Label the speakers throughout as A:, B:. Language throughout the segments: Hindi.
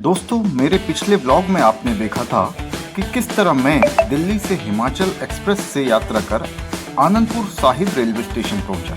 A: दोस्तों, मेरे पिछले व्लॉग में आपने देखा था कि किस तरह मैं दिल्ली से हिमाचल एक्सप्रेस से यात्रा कर आनंदपुर साहिब रेलवे स्टेशन पहुंचा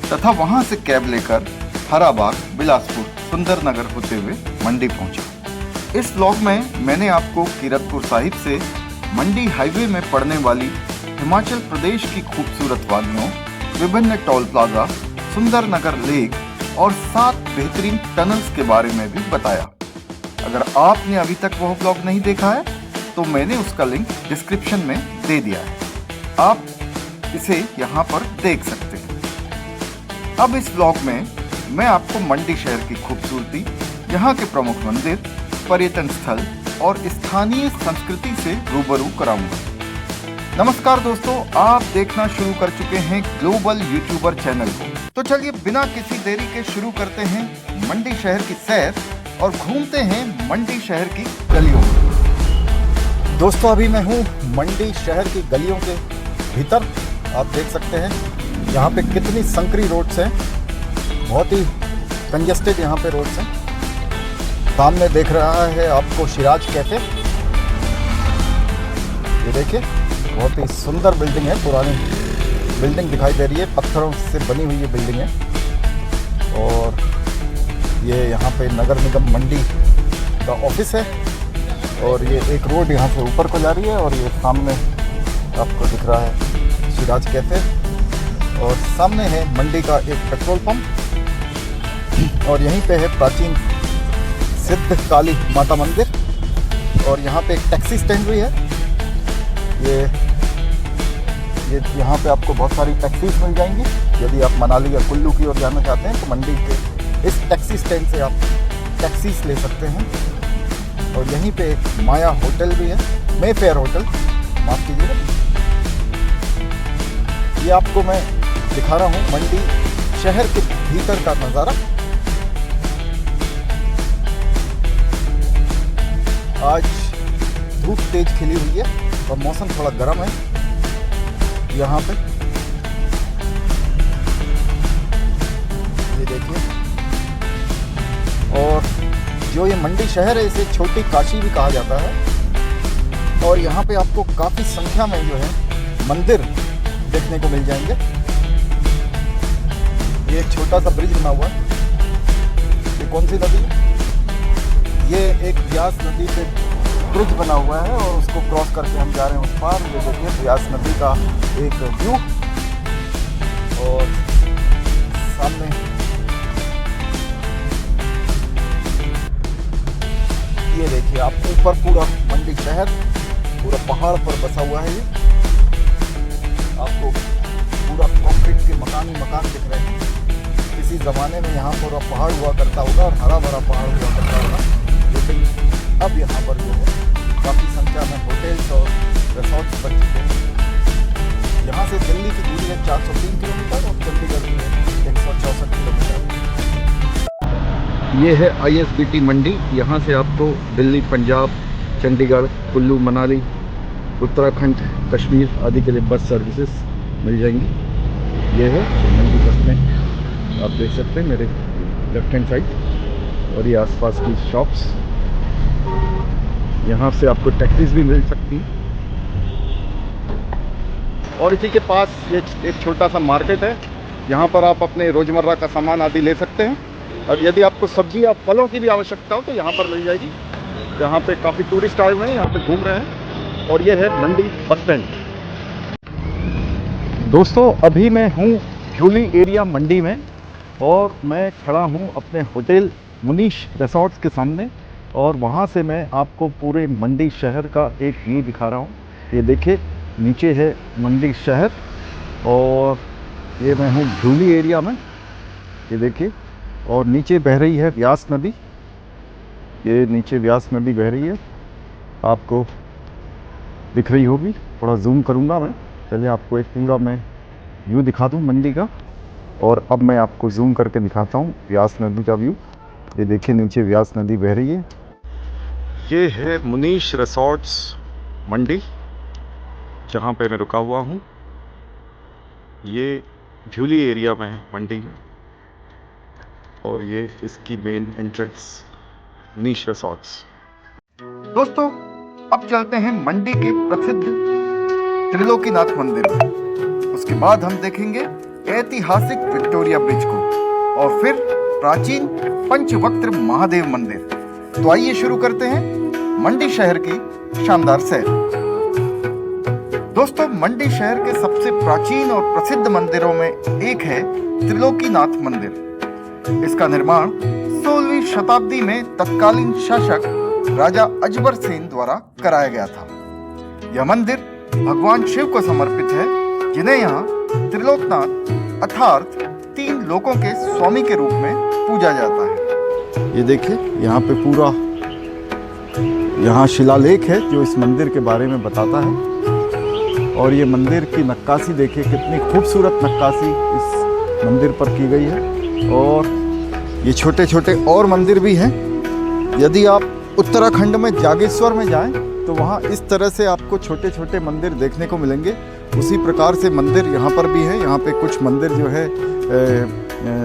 A: तथा वहां से कैब लेकर हराबाग, बिलासपुर, सुंदरनगर होते हुए मंडी पहुंचा। इस व्लॉग में मैंने आपको कीरतपुर साहिब से मंडी हाईवे में पड़ने वाली हिमाचल प्रदेश की खूबसूरत वादियों, विभिन्न टोल प्लाजा, सुंदरनगर लेक और 7 बेहतरीन टनल्स के बारे में भी बताया। अगर आपने अभी तक वह ब्लॉग नहीं देखा है तो मैंने उसका लिंक डिस्क्रिप्शन में दे दिया है, आप इसे यहाँ पर देख सकते हैं। अब इस ब्लॉग में मैं आपको मंडी शहर की खूबसूरती, यहाँ के प्रमुख मंदिर, पर्यटन स्थल और स्थानीय संस्कृति से रूबरू कराऊंगा। नमस्कार दोस्तों, आप देखना शुरू कर चुके हैं ग्लोबल यूट्यूबर चैनल को। तो चलिए बिना किसी देरी के शुरू करते हैं मंडी शहर की सैर और घूमते हैं मंडी शहर की गलियों में। दोस्तों, अभी मैं हूँ मंडी शहर की गलियों के भीतर। आप देख सकते हैं यहाँ पे कितनी संकरी रोड्स हैं, बहुत ही कंजेस्टेड यहाँ पे रोड्स हैं। सामने देख रहा है आपको शिराज कैफे, ये देखिए बहुत ही सुंदर बिल्डिंग है, पुरानी बिल्डिंग दिखाई दे रही है, पत्थरों से बनी हुई ये बिल्डिंग है। और ये यहाँ पे नगर निगम मंडी का ऑफिस है और ये एक रोड यहाँ से ऊपर को जा रही है और ये सामने आपको दिख रहा है शिराज कैफे और सामने है मंडी का एक पेट्रोल पंप और यहीं पे है प्राचीन सिद्ध काली माता मंदिर और यहाँ पे एक टैक्सी स्टैंड भी है। ये यहाँ पे आपको बहुत सारी टैक्सीज मिल जाएंगी। यदि आप मनाली या कुल्लू की ओर जाना चाहते हैं तो मंडी के इस टैक्सी स्टैंड से आप टैक्सीज ले सकते हैं। और यहीं पे एक माया होटल भी है, मेफेयर होटल, माफ़ कीजिएगा। ये आपको मैं दिखा रहा हूँ मंडी शहर के भीतर का नज़ारा। आज धूप तेज खिली हुई है और मौसम थोड़ा गर्म है यहाँ पे। ये देखिए, और जो ये मंडी शहर है इसे छोटी काशी भी कहा जाता है और यहाँ पे आपको काफ़ी संख्या में जो है मंदिर देखने को मिल जाएंगे। ये एक छोटा सा ब्रिज बना हुआ है। ये कौन सी नदी है? ये एक व्यास नदी पे ब्रिज बना हुआ है और उसको क्रॉस करके हम जा रहे हैं उस पार। ये देखिए व्यास नदी का एक व्यू और सामने ये देखिए आप ऊपर पूरा मंडी शहर पूरा पहाड़ पर बसा हुआ है। ये आपको पूरा कंक्रीट के मकान दिख रहे हैं। किसी ज़माने में यहाँ पूरा पहाड़ हुआ करता होगा और हरा भरा पहाड़ हुआ करता होगा, लेकिन अब यहाँ पर जो है काफ़ी संख्या में होटल्स और रिसोर्ट्स बन चुके हैं। यहाँ से दिल्ली की दूरी है 403 किलोमीटर और चंडीगढ़ की है 164 किलोमीटर। ये है ISBT मंडी। यहाँ से आपको दिल्ली, पंजाब, चंडीगढ़, कुल्लू, मनाली, उत्तराखंड, कश्मीर आदि के लिए बस सर्विसेज मिल जाएंगी। ये है मंडी बस में, आप देख सकते हैं मेरे लेफ्ट हैंड साइड। और ये आसपास की शॉप्स, यहाँ से आपको टैक्सीज भी मिल सकती हैं। और इसी के पास ये एक छोटा सा मार्केट है, यहाँ पर आप अपने रोज़मर्रा का सामान आदि ले सकते हैं। और यदि आपको सब्जी या फलों की भी आवश्यकता हो तो यहाँ पर मिल जाएगी। यहाँ पे काफ़ी टूरिस्ट आए हुए हैं, यहाँ पे घूम रहे हैं। और ये है मंडी बस स्टैंड। दोस्तों, अभी मैं हूँ झूली एरिया मंडी में और मैं खड़ा हूँ अपने होटल मुनीश रिसोर्ट्स के सामने और वहाँ से मैं आपको पूरे मंडी शहर का एक व्यू दिखा रहा हूँ। ये देखिए नीचे है मंडी शहर और ये मैं हूँ झूली एरिया में, ये देखिए। और नीचे बह रही है व्यास नदी, ये नीचे व्यास नदी बह रही है, आपको दिख रही होगी। थोड़ा जूम करूँगा मैं, चलिए आपको एक पूरा मैं व्यू दिखा दूँ मंडी का। और अब मैं आपको जूम करके दिखाता हूँ व्यास नदी का व्यू। ये देखिए नीचे व्यास नदी बह रही है। ये है मुनीश रिसोर्ट्स मंडी, जहाँ पे मैं रुका हुआ हूँ। ये झूली एरिया में है मंडी में और ये इसकी मेन एंट्रेंस
B: niche resorts.
A: दोस्तों, अब चलते हैं मंडी के प्रसिद्ध त्रिलोकीनाथ मंदिर में। उसके बाद हम देखेंगे ऐतिहासिक विक्टोरिया ब्रिज को और फिर प्राचीन पंचवक्त्र महादेव मंदिर। तो आइए शुरू करते हैं मंडी शहर की शानदार सैर। दोस्तों, मंडी शहर के सबसे प्राचीन और प्रसिद्ध मंदिरों में एक है त्रिलोकीनाथ मंदिर। इसका निर्माण 16वीं शताब्दी में तत्कालीन शासक राजा अजबर सेन द्वारा कराया गया था। यह मंदिर भगवान शिव को समर्पित है, जिन्हें यहाँ त्रिलोकनाथ अर्थात 3 लोकों के स्वामी के रूप में पूजा जाता है। ये देखिए, यहाँ पे पूरा यहाँ शिलालेख है जो इस मंदिर के बारे में बताता है। और ये मंदिर की नक्काशी देखिए, कितनी खूबसूरत नक्काशी इस मंदिर पर की गई है। और ये छोटे छोटे और मंदिर भी हैं। यदि आप उत्तराखंड में जागेश्वर में जाएं तो वहाँ इस तरह से आपको छोटे छोटे मंदिर देखने को मिलेंगे। उसी प्रकार से मंदिर यहाँ पर भी है। यहाँ पे कुछ मंदिर जो है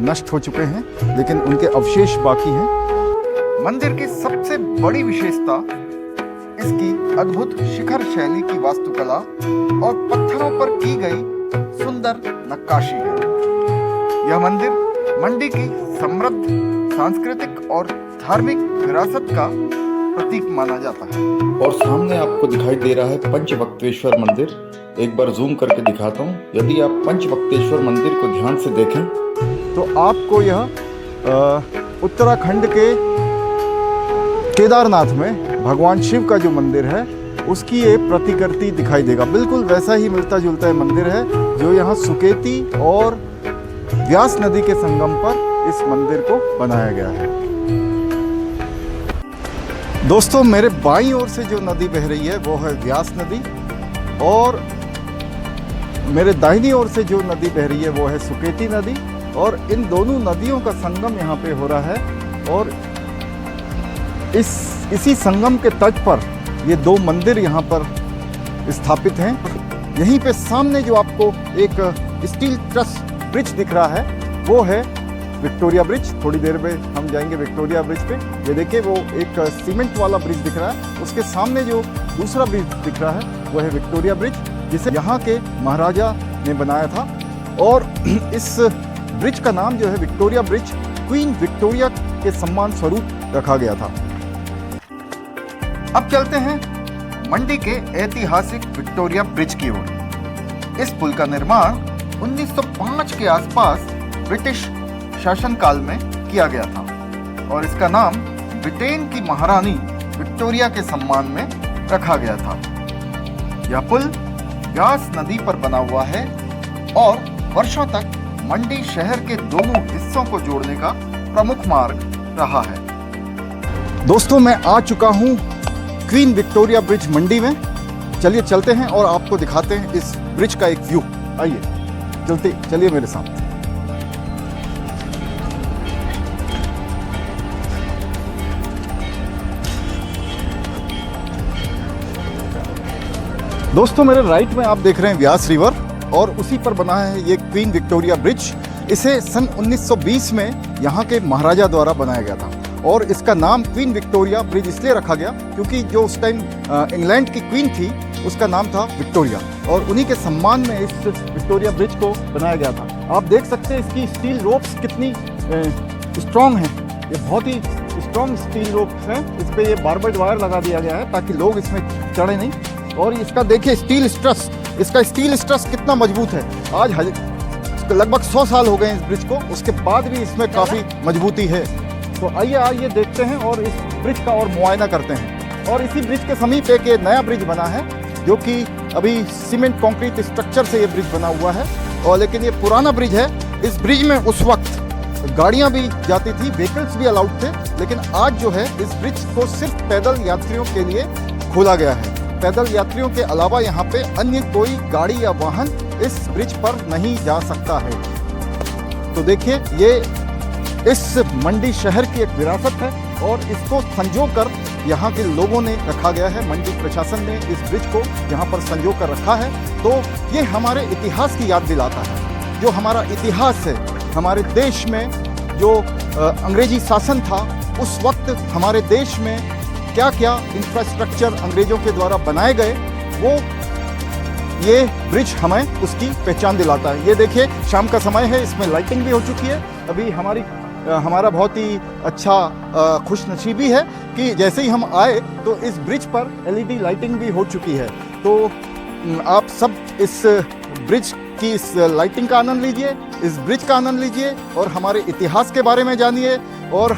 A: नष्ट हो चुके हैं, लेकिन उनके अवशेष बाकी हैं। मंदिर की सबसे बड़ी विशेषता इसकी अद्भुत शिखर शैली की वास्तुकला और पत्थरों पर की गई सुंदर नक्काशी है। यह मंदिर मंडी की समृद्ध सांस्कृतिक और धार्मिक विरासत का प्रतीक माना जाता है। और सामने आपको दिखाई दे रहा है पंचवक्तेश्वर मंदिर। एक बार जूम करके दिखाता हूँ। यदि आप पंचवक्तेश्वर मंदिर को ध्यान से देखें तो आपको यह उत्तराखंड के केदारनाथ में भगवान शिव का जो मंदिर है उसकी ये प्रतिकृति दिखाई देगा। बिल्कुल वैसा ही मिलता जुलता है मंदिर है जो यहाँ सुकेती और व्यास नदी के संगम पर इस मंदिर को बनाया गया है। दोस्तों, मेरे बाईं ओर से जो नदी बह रही है वो है व्यास नदी, और मेरे दाहिनी ओर से जो नदी बह रही है वो है सुकेती नदी। और इन दोनों नदियों का संगम यहाँ पे हो रहा है। और इसी संगम के तट पर ये 2 मंदिर यहाँ पर स्थापित हैं। यहीं पे सामने जो आपको एक स्टील ट्रस ब्रिज दिख रहा है वो है विक्टोरिया ब्रिज। थोड़ी देर में हम जाएंगे विक्टोरिया ब्रिज पे। ये देखिए, वो एक सीमेंट वाला ब्रिज दिख रहा है। उसके सामने जो दूसरा ब्रिज दिख रहा है वो है विक्टोरिया ब्रिज, जिसे यहाँ के महाराजा ने बनाया था। और इस ब्रिज का नाम जो है विक्टोरिया ब्रिज क्वीन विक्टोरिया के सम्मान स्वरूप रखा गया था। अब चलते हैं मंडी के ऐतिहासिक विक्टोरिया ब्रिज की ओर। इस पुल का निर्माण 1905 के आसपास ब्रिटिश शासनकाल में किया गया था और इसका नाम ब्रिटेन की महारानी विक्टोरिया के सम्मान में रखा गया था। यह पुल व्यास नदी पर बना हुआ है और वर्षों तक मंडी शहर के दोनों हिस्सों को जोड़ने का प्रमुख मार्ग रहा है। दोस्तों, मैं आ चुका हूँ क्वीन विक्टोरिया ब्रिज मंडी में। चलिए चलते हैं और आपको दिखाते हैं इस ब्रिज का एक व्यू। आइए चलिए मेरे साथ। दोस्तों, मेरे राइट में आप देख रहे हैं व्यास रिवर और उसी पर बना है ये क्वीन विक्टोरिया ब्रिज। इसे सन 1920 में यहाँ के महाराजा द्वारा बनाया गया था और इसका नाम क्वीन विक्टोरिया ब्रिज इसलिए रखा गया क्योंकि जो उस टाइम इंग्लैंड की क्वीन थी उसका नाम था विक्टोरिया, और उन्हीं के सम्मान में इस विक्टोरिया ब्रिज को बनाया गया था। आप देख सकते हैं इसकी स्टील रोप्स कितनी स्ट्रॉन्ग है। ये बहुत ही स्ट्रॉन्ग स्टील रोप्स हैं। इस पर ये बारबेड वायर लगा दिया गया है ताकि लोग इसमें चढ़े नहीं। और इसका देखिए स्टील स्ट्रस, इसका स्टील स्ट्रस कितना मजबूत है। आज लगभग 100 साल हो गए इस ब्रिज को, उसके बाद भी इसमें काफ़ी मजबूती है। तो आइए देखते हैं और इस ब्रिज का और मुआयना करते हैं। और इसी ब्रिज के समीप एक ये नया ब्रिज बना है जो कि अभी सीमेंट कंक्रीट स्ट्रक्चर से ये ब्रिज बना हुआ है, और लेकिन ये पुराना ब्रिज है। इस ब्रिज में उस वक्त गाड़ियाँ भी जाती थी, व्हीकल्स भी अलाउड थे, लेकिन आज जो है इस ब्रिज को सिर्फ पैदल यात्रियों के लिए खोला गया है। पैदल यात्रियों के अलावा यहाँ पे अन्य कोई गाड़ी या वाहन इस ब्रिज पर नहीं जा सकता है। तो देखिए, ये इस मंडी शहर की एक विरासत है और इसको संजो कर यहाँ के लोगों ने रखा गया है। मंडी प्रशासन ने इस ब्रिज को यहाँ पर संजो कर रखा है। तो ये हमारे इतिहास की याद दिलाता है। जो हमारा इतिहास है, हमारे देश में जो अंग्रेजी शासन था उस वक्त हमारे देश में क्या क्या इंफ्रास्ट्रक्चर अंग्रेज़ों के द्वारा बनाए गए, वो ये ब्रिज हमें उसकी पहचान दिलाता है। ये देखिए शाम का समय है, इसमें लाइटिंग भी हो चुकी है। अभी हमारा बहुत ही अच्छा खुशनसीबी है कि जैसे ही हम आए तो इस ब्रिज पर LED लाइटिंग भी हो चुकी है। तो आप सब इस ब्रिज की इस लाइटिंग का आनंद लीजिए, इस ब्रिज का आनंद लीजिए और हमारे इतिहास के बारे में जानिए। और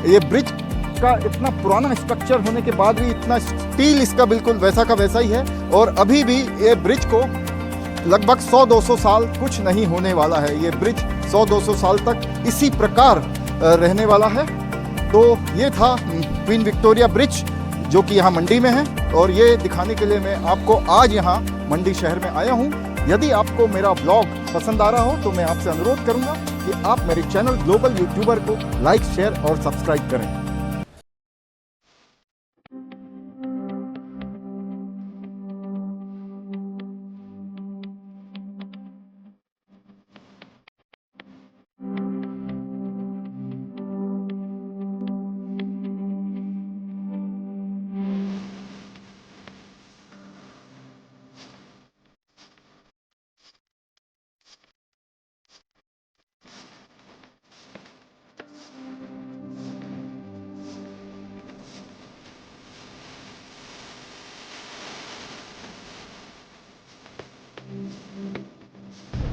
A: ये ब्रिज का इतना पुराना स्ट्रक्चर होने के बाद भी इतना स्टील इसका बिल्कुल वैसा का वैसा ही है और अभी भी ये ब्रिज को लगभग 100-200 साल कुछ नहीं होने वाला है। ये ब्रिज 100-200 साल तक इसी प्रकार रहने वाला है। तो ये था क्वीन विक्टोरिया ब्रिज जो कि यहाँ मंडी में है और ये दिखाने के लिए मैं आपको आज यहाँ मंडी शहर में आया हूँ। यदि आपको मेरा ब्लॉग पसंद आ रहा हो तो मैं आपसे अनुरोध करूँगा कि आप मेरे चैनल ग्लोबल यूट्यूबर को लाइक, शेयर और सब्सक्राइब करें।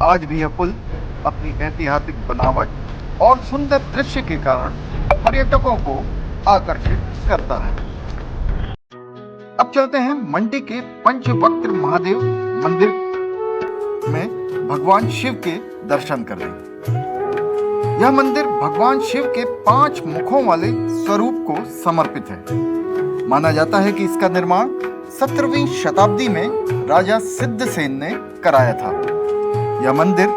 A: आज भी यह पुल अपनी ऐतिहासिक बनावट और सुंदर दृश्य के कारण पर्यटकों को आकर्षित करता है। अब चलते हैं मंडी के पंचवक्त्र महादेव मंदिर में भगवान शिव के दर्शन करने। यह मंदिर भगवान शिव के 5 मुखों वाले स्वरूप को समर्पित है। माना जाता है कि इसका निर्माण 17वीं शताब्दी में राजा सिद्धसेन ने कराया था। यह मंदिर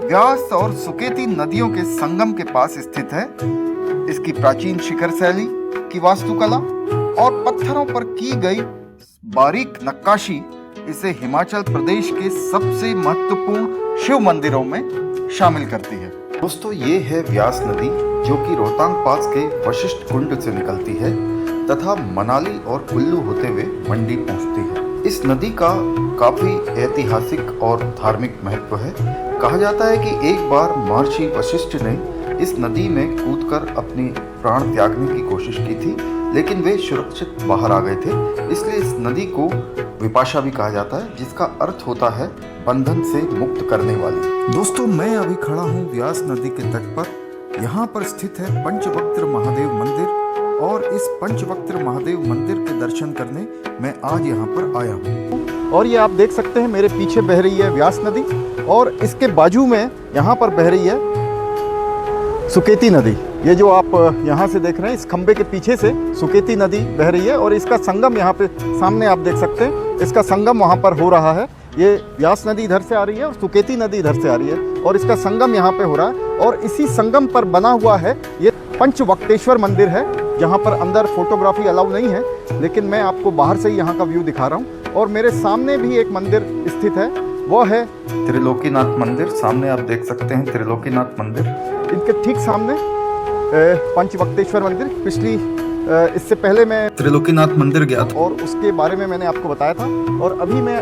A: व्यास और सुकेती नदियों के संगम के पास स्थित है। इसकी प्राचीन शिखर शैली की वास्तुकला और पत्थरों पर की गई बारीक नक्काशी इसे हिमाचल प्रदेश के सबसे महत्वपूर्ण शिव मंदिरों में शामिल करती है। दोस्तों, ये है व्यास नदी जो कि रोहतांग पास के वशिष्ठ कुंड से निकलती है तथा मनाली और कुल्लू होते हुए मंडी पहुंचती है। इस नदी का काफी ऐतिहासिक और धार्मिक महत्व है। कहा जाता है कि एक बार महर्षि वशिष्ठ ने इस नदी में कूदकर अपनी प्राण त्यागने की कोशिश की थी, लेकिन वे सुरक्षित बाहर आ गए थे। इसलिए इस नदी को विपाशा भी कहा जाता है, जिसका अर्थ होता है बंधन से मुक्त करने वाली। दोस्तों, मैं अभी खड़ा हूँ व्यास नदी के तट पर। यहाँ पर स्थित है पंचवक्त्र महादेव मंदिर और इस पंचवक्त्र महादेव मंदिर के दर्शन करने मैं आज यहाँ पर आया हूँ। और ये आप देख सकते हैं मेरे पीछे बह रही है व्यास नदी और इसके बाजू में यहाँ पर बह रही है सुकेती नदी। ये जो आप यहाँ से देख रहे हैं, इस खंबे के पीछे से सुकेती नदी बह रही है और इसका संगम यहाँ पे सामने आप देख सकते हैं। इसका संगम वहाँ पर हो रहा है। ये व्यास नदी इधर से आ रही है और सुकेती नदी इधर से आ रही है और इसका संगम यहाँ पे हो रहा है। और इसी संगम पर बना हुआ है ये पंचवक्तेश्वर मंदिर है, जहाँ पर अंदर फोटोग्राफी अलाउ नहीं है, लेकिन मैं आपको बाहर से ही यहाँ का व्यू दिखा रहा हूँ। और मेरे सामने भी एक मंदिर स्थित है, वो है त्रिलोकीनाथ मंदिर। सामने आप देख सकते हैं त्रिलोकीनाथ मंदिर। इनके ठीक सामने पंचवक्तेश्वर मंदिर। इससे पहले मैं त्रिलोकीनाथ मंदिर गया था और उसके बारे में मैंने आपको बताया था। और अभी मैं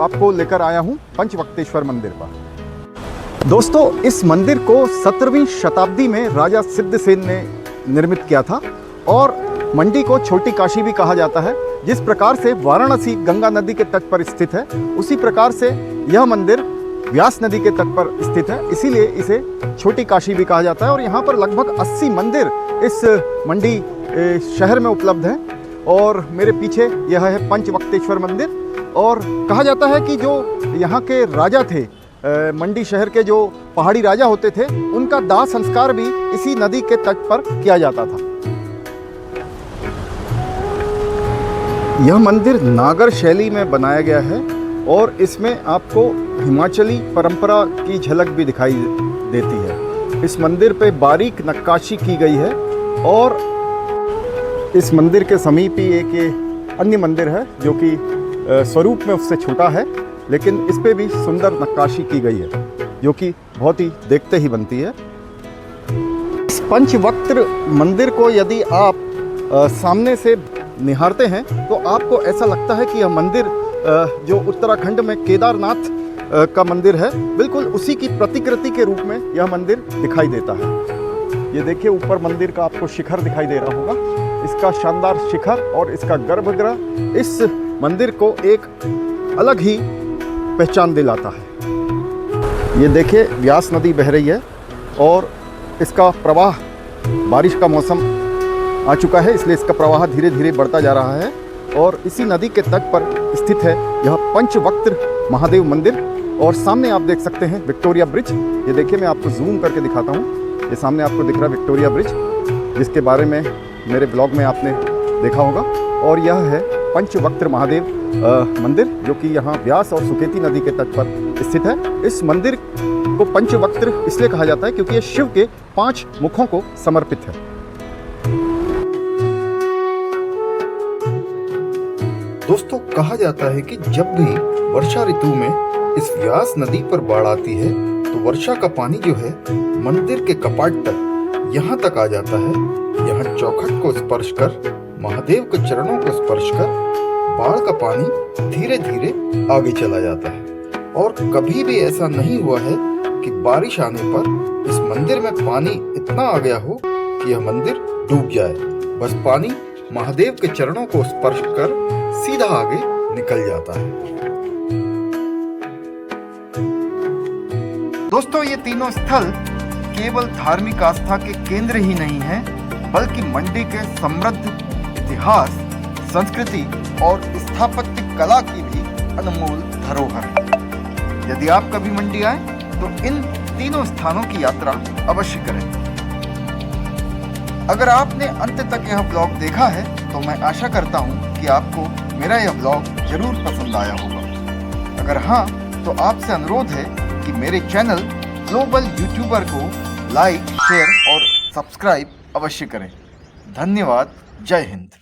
A: आपको लेकर आया हूँ पंचवक्तेश्वर मंदिर पर। दोस्तों, इस मंदिर को 17वीं शताब्दी में राजा सिद्धसेन ने निर्मित किया था और मंडी को छोटी काशी भी कहा जाता है। जिस प्रकार से वाराणसी गंगा नदी के तट पर स्थित है, उसी प्रकार से यह मंदिर व्यास नदी के तट पर स्थित है, इसीलिए इसे छोटी काशी भी कहा जाता है। और यहाँ पर लगभग 80 मंदिर इस मंडी शहर में उपलब्ध हैं। और मेरे पीछे यह है पंचवक्तेश्वर मंदिर। और कहा जाता है कि जो यहाँ के राजा थे, मंडी शहर के जो पहाड़ी राजा होते थे, उनका दाह संस्कार भी इसी नदी के तट पर किया जाता था। यह मंदिर नागर शैली में बनाया गया है और इसमें आपको हिमाचली परंपरा की झलक भी दिखाई देती है। इस मंदिर पे बारीक नक्काशी की गई है और इस मंदिर के समीप ही एक अन्य मंदिर है जो कि स्वरूप में उससे छोटा है, लेकिन इस पे भी सुंदर नक्काशी की गई है जो कि बहुत ही देखते ही बनती है। इस पंचवक्त्र मंदिर को यदि आप सामने से निहारते हैं तो आपको ऐसा लगता है कि यह मंदिर जो उत्तराखंड में केदारनाथ का मंदिर है, बिल्कुल उसी की प्रतिकृति के रूप में यह मंदिर दिखाई देता है। ये देखिए ऊपर मंदिर का आपको शिखर दिखाई दे रहा होगा। इसका शानदार शिखर और इसका गर्भगृह इस मंदिर को एक अलग ही पहचान दिलाता है। ये देखिए व्यास नदी बह रही है और इसका प्रवाह, बारिश का मौसम आ चुका है इसलिए इसका प्रवाह धीरे धीरे बढ़ता जा रहा है और इसी नदी के तट पर स्थित है यह पंचवक्त्र महादेव मंदिर। और सामने आप देख सकते हैं विक्टोरिया ब्रिज। ये देखिए मैं आपको जूम करके दिखाता हूँ। ये सामने आपको दिख रहा है विक्टोरिया ब्रिज, जिसके बारे में मेरे ब्लॉग में आपने देखा होगा। और यह है पंचवक्त्र महादेव मंदिर, जो कि यहाँ व्यास और सुकेती नदी के तट पर स्थित है। इस मंदिर को पंचवक्त्र इसलिए कहा जाता है क्योंकि ये शिव के 5 मुखों को समर्पित है। दोस्तों, कहा जाता है कि जब भी वर्षा ऋतु में इस व्यास नदी पर बाढ़ आती है तो वर्षा का पानी जो है मंदिर के कपाट तक यहाँ तक आ जाता है। यहाँ चौखट को स्पर्श कर, महादेव के चरणों को स्पर्श कर बाढ़ का पानी धीरे धीरे आगे चला जाता है। और कभी भी ऐसा नहीं हुआ है कि बारिश आने पर इस मंदिर में पानी इतना आ गया हो कि यह मंदिर डूब जाए। बस पानी महादेव के चरणों को स्पर्श कर सीधा आगे निकल जाता है। दोस्तों, ये तीनों स्थल केवल धार्मिक आस्था के केंद्र ही नहीं है, बल्कि मंडी के समृद्ध इतिहास, संस्कृति और स्थापत्य कला की भी अनमोल धरोहर है। यदि आप कभी मंडी आए तो इन तीनों स्थानों की यात्रा अवश्य करें। अगर आपने अंत तक यह ब्लॉग देखा है तो मैं आशा करता हूँ कि आपको मेरा यह ब्लॉग जरूर पसंद आया होगा। अगर हाँ, तो आपसे अनुरोध है कि मेरे चैनल ग्लोबल यूट्यूबर को लाइक, शेयर और सब्सक्राइब अवश्य करें। धन्यवाद। जय हिंद।